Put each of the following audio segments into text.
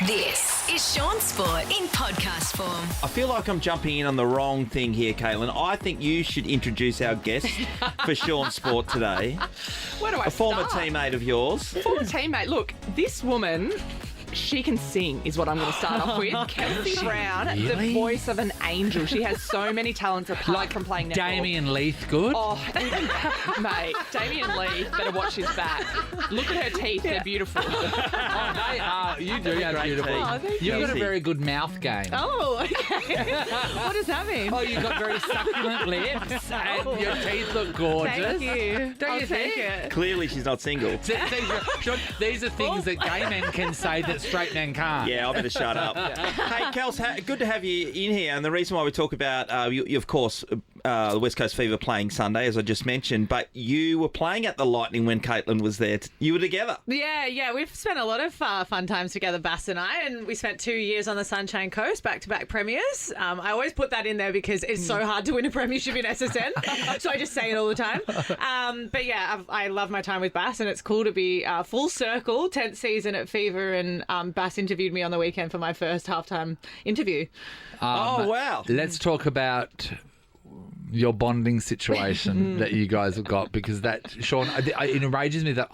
This is Shaun Sport in podcast form. I feel like I'm jumping in on the wrong thing here, Caitlin. I think you should introduce our guest for Shaun Sport today. Where do I A former start? teammate of yours. Former teammate. Look, this woman, she can sing is what I'm going to start off with. Kelsey Browne, Really? the voice of an angel. She has so many talents apart from playing netball. Damien Leith, good. Oh, mate, Damien Leith better watch his back. Look at her teeth, they're beautiful. Oh, they are. You do have Great beautiful. teeth. Oh, thank You've got a Kelsey. very good mouth game. Oh, okay. What does that mean? Oh, you've got very succulent lips and your teeth look gorgeous. Thank you. Don't I'll you take think? it. Clearly she's not single. Sean, these are things that gay men can say that straight men can't. Yeah, I better shut up. Hey, Kels, good to have you in here. And the reason why we talk about, you of course, the West Coast Fever playing Sunday, as I just mentioned, but you were playing at the Lightning when Caitlin was there. You were together. Yeah, we've spent a lot of fun times together, Bass and I, and we spent 2 years on the Sunshine Coast, back-to-back premiers. I always put that in there because it's so hard to win a premiership in SSN, so I just say it all the time. But yeah, I love my time with Bass, and it's cool to be full circle, 10th season at Fever, and Bass interviewed me on the weekend for my first halftime interview. Oh, wow. Let's talk about your bonding situation that you guys have got, because that, Shaun, it enrages me that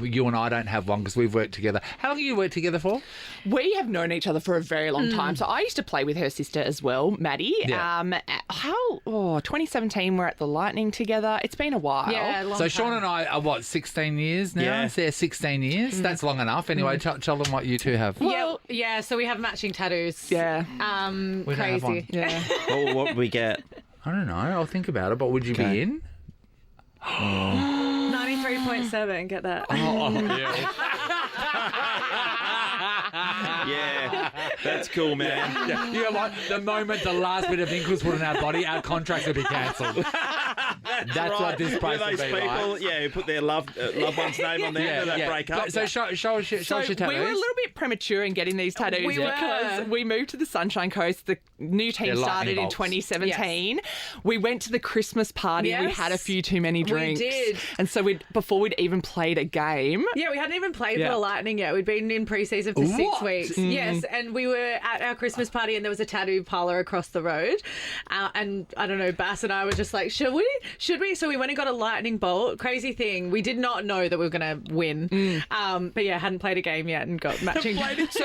you and I don't have one because we've worked together. How long have you worked together for? We have known each other for a very long time. So I used to play with her sister as well, Maddie. Yeah. 2017 we're at the Lightning together. It's been a while. Yeah, long So time. Shaun and I are, 16 years now? Yeah. Yeah, 16 years. That's long enough. Anyway, tell them what you two have. Yeah, so we have matching tattoos. Yeah. We don't have one. Crazy. Yeah. Oh, what we get? I don't know. I'll think about it. But would you Okay. be in? 93.7, get that. Yeah, that's cool, man. You know what? The moment the last bit of ink was put in our body, our contract would be cancelled. That's what this place With would those be people, like. who put their loved one's name on there, they break up. So show us your So tattoos. we were a little bit premature in getting these tattoos We were. because we moved to the Sunshine Coast. The new team They're started lightning in bolts. 2017. We went to the Christmas party. We Yes. had a few too many drinks. did. And so before we'd even played a game. Yeah, we hadn't even played Yeah. for the Lightning yet. We'd been in pre-season for 6 What? weeks. Yes, and we were at our Christmas party and there was a tattoo parlour across the road. And I don't know, Bass and I were just like, should we? So we went and got a lightning bolt. Crazy thing. We did not know that we were going to win. But yeah, hadn't played a game yet and got matching. So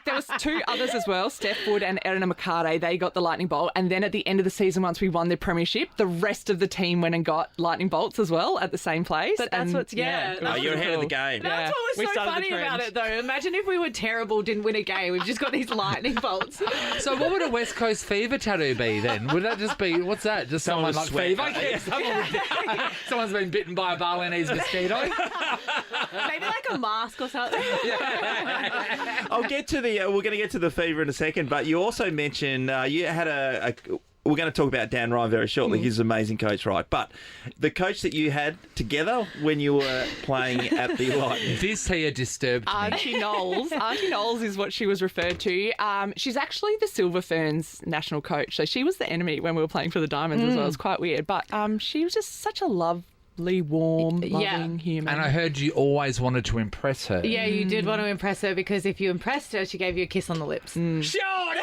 there was two others as well, Steph Wood and Erina McCarty. They got the lightning bolt. And then at the end of the season, once we won the premiership, the rest of the team went and got lightning bolts as well at the same place. But that's And, what's- it yeah. was Oh, you're pretty ahead of the cool. game. Yeah. That's what We was so started the funny about trend. it, though. Imagine if we were terrible, didn't win a game. We've just got these lightning bolts. So what would a West Coast Fever tattoo be then? Would that just be, what's that? Just someone like Someone's Fever? sweat. Yeah, someone's been bitten by a Balinese mosquito. Maybe like a mask or something. I'll get to the. We're going to get to the Fever in a second, but you also mentioned you had a. We're going to talk about Dan Ryan very shortly. He's an amazing coach, right? But the coach that you had together when you were playing at the Lightning. This here disturbed me. Auntie Knowles. Auntie Knowles is what she was referred to. She's actually the Silver Ferns national coach. So she was the enemy when we were playing for the Diamonds as well. It was quite weird. But she was just such a lovely, warm, loving human. And I heard you always wanted to impress her. Yeah, you did want to impress her because if you impressed her, she gave you a kiss on the lips. Shaun!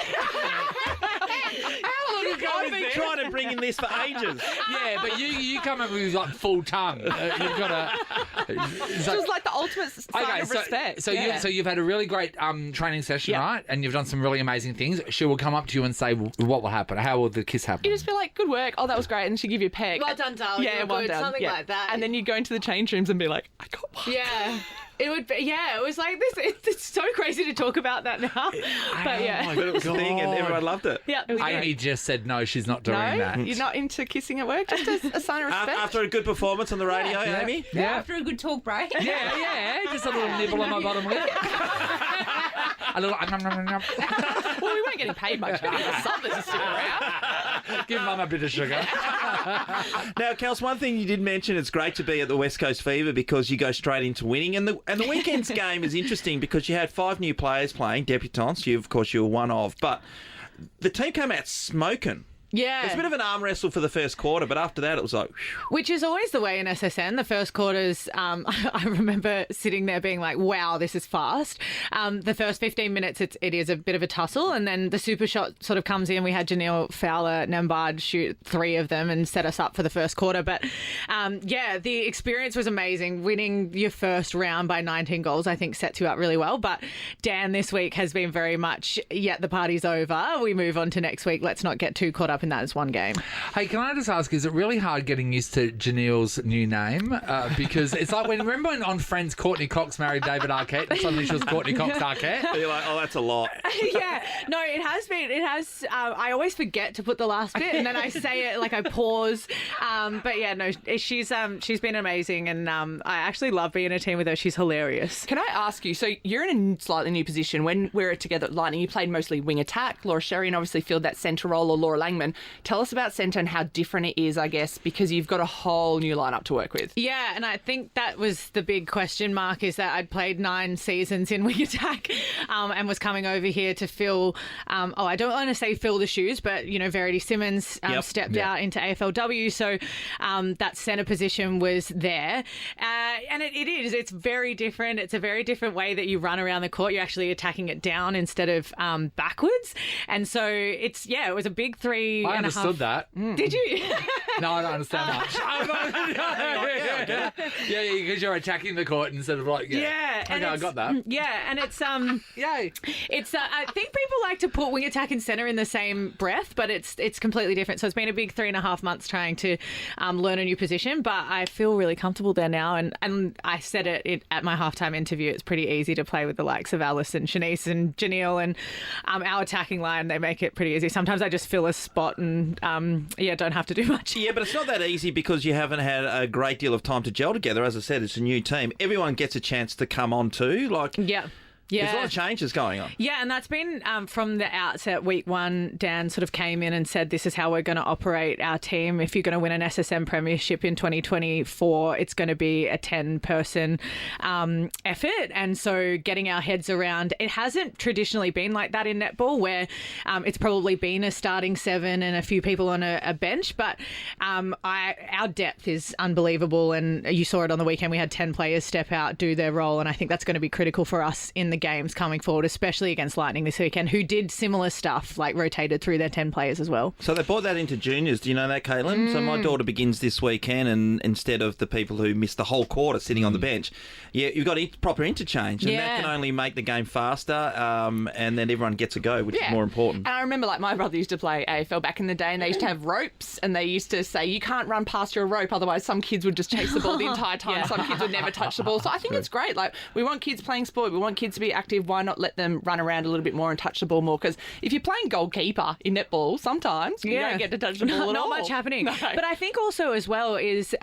How long ago I've been trying to bring in this for ages. Yeah, but you come up with like full tongue. You've got to. It was like the ultimate sign of respect. So yeah. you've had a really great training session, Yeah. right? And you've done some really amazing things. She will come up to you and say, "What will happen? How will the kiss happen?" You just be like, good work. Oh, that was great. And she'd give you a peck. Well done, darling. Yeah, You're well good. done. Something Yeah. like that. And then you go into the change rooms and be like, I got one. Yeah. It would be, yeah, it was like this. It's so crazy to talk about that now. But yeah. But it was a thing and everyone loved it. Yeah, it was Amy great. just said no, she's not doing No, that. you're not into kissing at work? Just a sign of respect? After a good performance on the radio, Yeah. Amy? Yeah. After a good talk break. Yeah, just a little nibble on my bottom lip. A little. Well, we weren't getting paid much, but it was something to sit around. Give Mum a bit of sugar. Now, Kels, one thing you did mention, it's great to be at the West Coast Fever because you go straight into winning. And the weekend's game is interesting because you had 5 new players playing, debutants. You, of course, you were one of. But the team came out smoking. Yeah. It's a bit of an arm wrestle for the first quarter, but after that it was like... whew. Which is always the way in SSN. The first quarters, I remember sitting there being like, wow, this is fast. The first 15 minutes, it is a bit of a tussle. And then the super shot sort of comes in. We had Janelle Fowler, Nembard shoot 3 of them and set us up for the first quarter. But the experience was amazing. Winning your first round by 19 goals, I think, sets you up really well. But Dan this week has been very much, the party's over. We move on to next week. Let's not get too caught up in that as one game. Hey, can I just ask, is it really hard getting used to Janelle's new name? Because it's like remember when on Friends Courtney Cox married David Arquette and suddenly she was Courtney Cox Arquette? You're like, oh, that's a lot. Yeah. No, it has been. It has. I always forget to put the last bit and then I say it, like I pause. But yeah, no, she's been amazing and I actually love being in a team with her. She's hilarious. Can I ask you, so you're in a slightly new position. When we were together at Lightning, you played mostly wing attack. Laura Sherian obviously filled that centre role, or Laura Langman. Tell us about centre and how different it is, I guess, because you've got a whole new lineup to work with. Yeah, and I think that was the big question mark, is that I'd played 9 seasons in wing attack and was coming over here to fill, I don't want to say fill the shoes, but, Verity Simmons stepped out into AFLW, so that centre position was there. And it's very different. It's a very different way that you run around the court. You're actually attacking it down instead of backwards. And so it was a big 3.5. I understood that. Did you? No, I don't understand that. Yeah, because you're attacking the court instead of like... Yeah. Okay, I got that. Yeah, and it's... Yay. It's I think people like to put wing attack and centre in the same breath, but it's completely different. So it's been a big 3.5 months trying to learn a new position, but I feel really comfortable there now. And I said it at my halftime interview, it's pretty easy to play with the likes of Alice and Shanice and Janelle and our attacking line. They make it pretty easy. Sometimes I just fill a spot and don't have to do much. Yeah, but it's not that easy because you haven't had a great deal of time to gel together. As I said, it's a new team. Everyone gets a chance to come on too. Yeah. There's a lot of changes going on. Yeah, and that's been from the outset. Week 1, Dan sort of came in and said, this is how we're going to operate our team. If you're going to win an SSM premiership in 2024, it's going to be a 10-person effort. And so getting our heads around, it hasn't traditionally been like that in netball, where it's probably been a starting 7 and a few people on a bench. But our depth is unbelievable. And you saw it on the weekend. We had 10 players step out, do their role. And I think that's going to be critical for us in the games coming forward, especially against Lightning this weekend, who did similar stuff, like rotated through their 10 players as well. So they brought that into juniors. Do you know that, Caitlin? So my daughter begins this weekend, and instead of the people who missed the whole quarter sitting on the bench, you've got proper interchange, and that can only make the game faster, and then everyone gets a go, which is more important. And I remember, like, my brother used to play AFL back in the day, and they used to have ropes, and they used to say, you can't run past your rope, otherwise some kids would just chase the ball the entire time. Some kids would never touch the ball. So I think it's great. Like, we want kids playing sport. We want kids to be active. Why not let them run around a little bit more and touch the ball more? Because if you're playing goalkeeper in netball, sometimes you don't get to touch the ball at all. Not much happening. No. But I think also as well is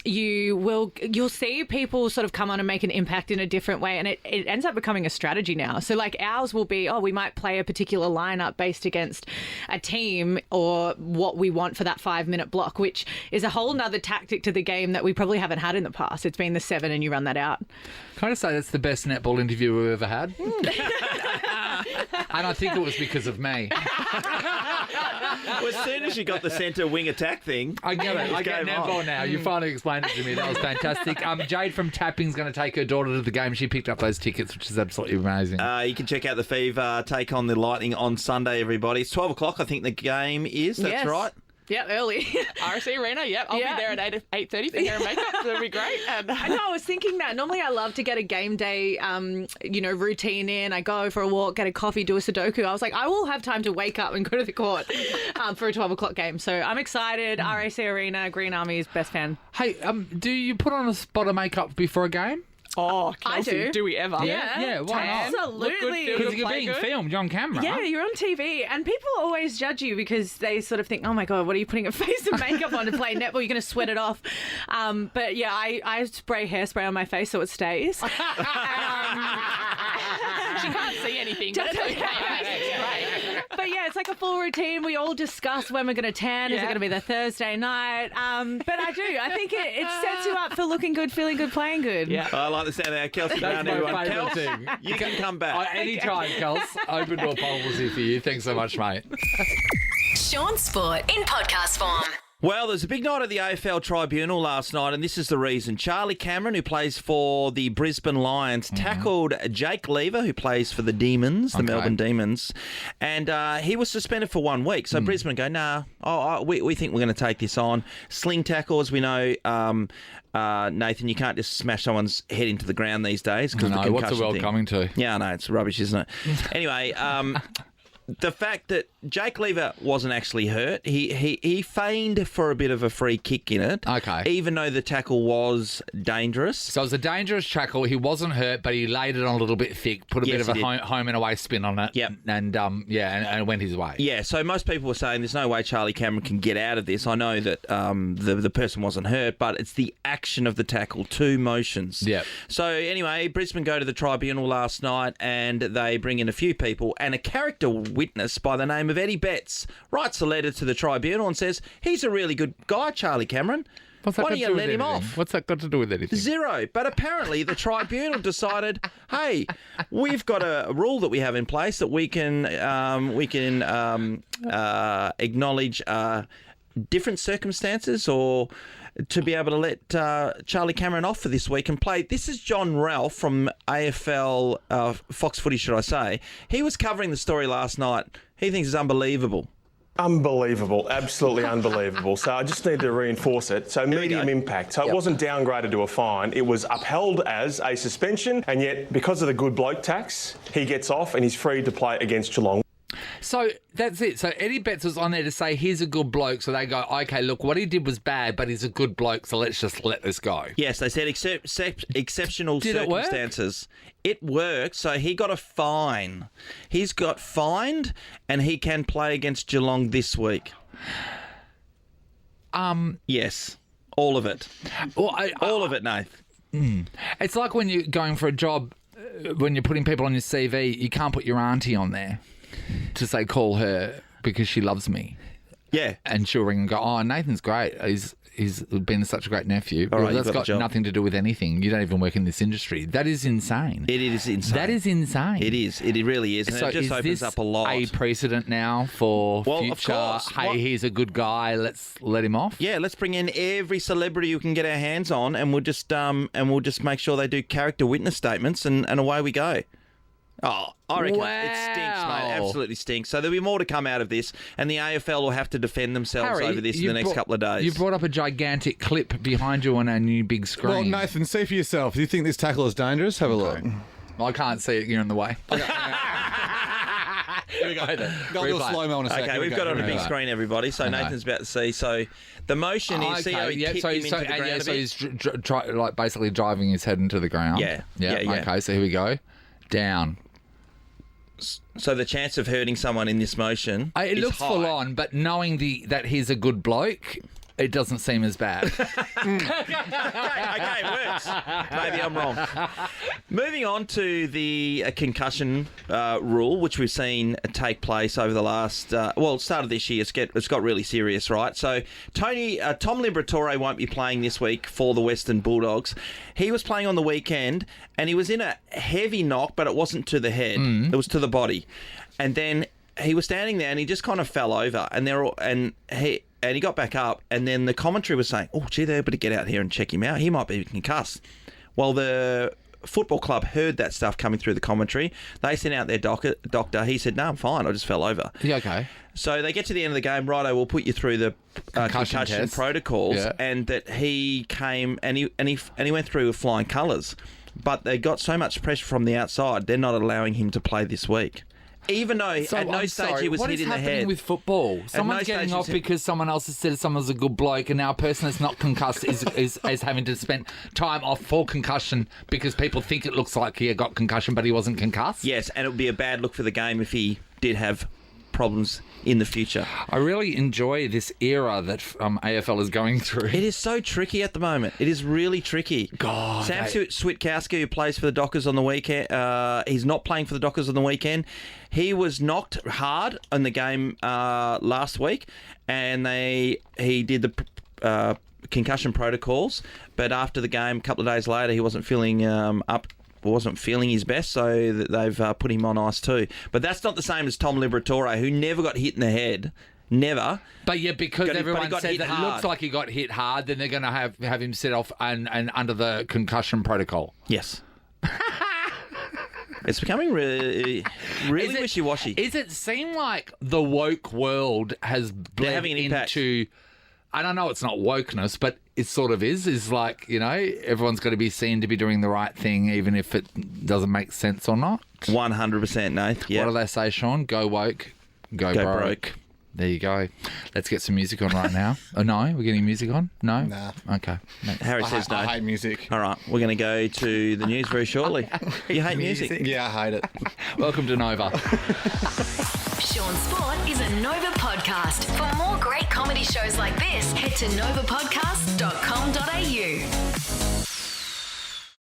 you'll see people sort of come on and make an impact in a different way, and it ends up becoming a strategy now. So like ours will be, we might play a particular lineup based against a team or what we want for that 5-minute block, which is a whole nother tactic to the game that we probably haven't had in the past. It's been the 7 and you run that out. Can I just say that's the best netball interview we've ever had? And I think it was because of me. Well, as soon as you got the centre wing attack thing, I get it. I get netball now. You finally explained it to me. That was fantastic. Jade from Tapping's going to take her daughter to the game. She picked up those tickets, which is absolutely amazing. You can check out the Fever take on the Lightning on Sunday, everybody. It's 12 o'clock, I think the game is. That's right. Yeah, early. RSC Arena, I'll be there at 8:30 for hair and makeup. That'll be great. And I know, I was thinking that. Normally I love to get a game day, routine in. I go for a walk, get a coffee, do a Sudoku. I was like, I will have time to wake up and go to the court for a 12 o'clock game. So I'm excited. RAC Arena, Green Army's best fan. Hey, do you put on a spot of makeup before a game? Oh, Kelsey, I do. Do we ever? Yeah, why not? Absolutely. Because you're being filmed, you're on camera. Yeah, you're on TV, and people always judge you because they sort of think, oh my God, what are you putting a face and makeup on to play netball? You're going to sweat it off. But yeah, I spray hairspray on my face so it stays. She can't see anything, but it's okay. But yeah, it's like a full routine. We all discuss when we're going to tan. Is it going to be the Thursday night? But I do. I think it sets you up for looking good, feeling good, playing good. Yeah. I like the sound of that. Kelsey Browne, everyone. Favourite thing. You can come back. Anytime, Kels. Open door policy for you. Thanks so much, mate. Shaun Sport in podcast form. Well, there's a big night at the AFL Tribunal last night, and this is the reason. Charlie Cameron, who plays for the Brisbane Lions, tackled Jake Lever, who plays for the Demons, the Melbourne Demons, and he was suspended for 1 week. So Brisbane go, nah, we think we're going to take this on. Sling tackle, as we know, Nathan, you can't just smash someone's head into the ground these days. I know, what's the world thing. coming to? Yeah, I know, it's rubbish, isn't it? Anyway, the fact that Jake Lever wasn't actually hurt, he feigned for a bit of a free kick in it. Okay. Even though the tackle was dangerous. So it was a dangerous tackle. He wasn't hurt, but he laid it on a little bit thick, put a bit of a home and away spin on it. Yep. And it went his way. Yeah, so most people were saying there's no way Charlie Cameron can get out of this. I know that the person wasn't hurt, but it's the action of the tackle, 2 motions. Yep. So anyway, Brisbane go to the tribunal last night and they bring in a few people, and a character witness by the name of Eddie Betts writes a letter to the tribunal and says, he's a really good guy, Charlie Cameron. Why don't you let him off? What's that got to do with anything? 0. But apparently the tribunal decided, hey, we've got a rule that we have in place that we can acknowledge different circumstances or to be able to let Charlie Cameron off for this week and play. This is John Ralph from AFL, Fox Footy, should I say. He was covering the story last night. He thinks it's unbelievable. Unbelievable, absolutely unbelievable. So I just need to reinforce it. So medium impact. So it wasn't downgraded to a fine. It was upheld as a suspension, and yet because of the good bloke tax, he gets off and he's free to play against Geelong. So that's it. So Eddie Betts was on there to say he's a good bloke. So they go, okay, look, what he did was bad, but he's a good bloke. So let's just let this go. Yes, they said exceptional Did circumstances. It worked. So he got a fine. He's got fined, and he can play against Geelong this week. Yes, all of it. Well, All of it, Nath. It's like when you're going for a job, when you're putting people on your CV, you can't put your auntie on there to say call her because she loves me. Yeah. And she'll ring and go, oh, Nathan's great. He's been such a great nephew. All right, that's you've got got the job. nothing to do with anything. You don't even work in this industry. That is insane. It is insane. That is insane. It is. It really is. And So it just is opens this up a lot. a precedent now for Well, of future, course. hey, What- he's a good guy, let's let him off? Yeah, let's bring in every celebrity we can get our hands on, and we'll just make sure they do character witness statements, and away we go. Oh, I reckon it stinks, mate. Absolutely stinks. So there'll be more to come out of this, and the AFL will have to defend themselves Harry, over this in the next couple of days. You brought up a gigantic clip behind you on our new big screen. Well, Nathan, see for yourself. Do you think this tackle is dangerous? Have a look. I can't see it. You're in the way. Here we go. I'll do a Replay. Okay, slow-mo in a second. we've got it on a big screen, everybody. So Nathan's about to see. So the motion is, see how he kicked him into the ground a bit? he's like basically driving his head into the ground. Yeah. Okay, so here we go. Down. So the chance of hurting someone in this motion It is looks high. full on, but knowing that he's a good bloke, it doesn't seem as bad. Okay, it works. Maybe I'm wrong. Moving on to the concussion rule, which we've seen take place over the last, start of this year. It's got really serious, right? So Tom Liberatore won't be playing this week for the Western Bulldogs. He was playing on the weekend, and he was in a heavy knock, but it wasn't to the head. It was to the body. And then he was standing there, and he just kind of fell over, and he got back up, and then the commentary was saying, oh, gee, they better get out here and check him out. He might be concussed. Well, the football club heard that stuff coming through the commentary. They sent out their doctor. He said, no, I'm fine. I just fell over. Yeah, okay. So they get to the end of the game. Righto, we'll put you through the concussion test. protocols. Yeah. And that he came and he went through with flying colours. But they got so much pressure from the outside, they're not allowing him to play this week. Even though at no stage he was hit in the head. What is happening with football? Someone's getting off because someone else has said someone's a good bloke, and now a person that's not concussed is having to spend time off for concussion because people think it looks like he got concussion, but he wasn't concussed? Yes, and it would be a bad look for the game if he did have problems in the future. I really enjoy this era that AFL is going through. It is so tricky at the moment. It is really tricky. God, Sam Switkowski, who plays for the Dockers on the weekend, he's not playing for the Dockers on the weekend. He was knocked hard in the game last week, and he did the concussion protocols. But after the game, a couple of days later, he wasn't feeling wasn't feeling his best, so they've put him on ice too. But that's not the same as Tom Liberatore, who never got hit in the head. Never. But yeah, because But he everyone got said hit that hard. looks like he got hit hard, then they're going to have him set off and under the concussion protocol. Yes. It's becoming really wishy-washy. Does it seem like the woke world has bled having an impact. into... I don't know, it's not wokeness, but it sort of is. Is like, everyone's got to be seen to be doing the right thing, even if it doesn't make sense or not. 100%, Nath. Yeah. What do they say, Shaun? Go woke, go broke. There you go. Let's get some music on right now. Oh, no? We're getting music on? No? Nah. Okay. Next. Harry says no. I hate music. All right, we're going to go to the news very shortly. You hate music? Yeah, I hate it. Welcome to Nova. Shaun Sport is a Nova podcast. For more great comedy shows like this, head to novapodcast.com.au.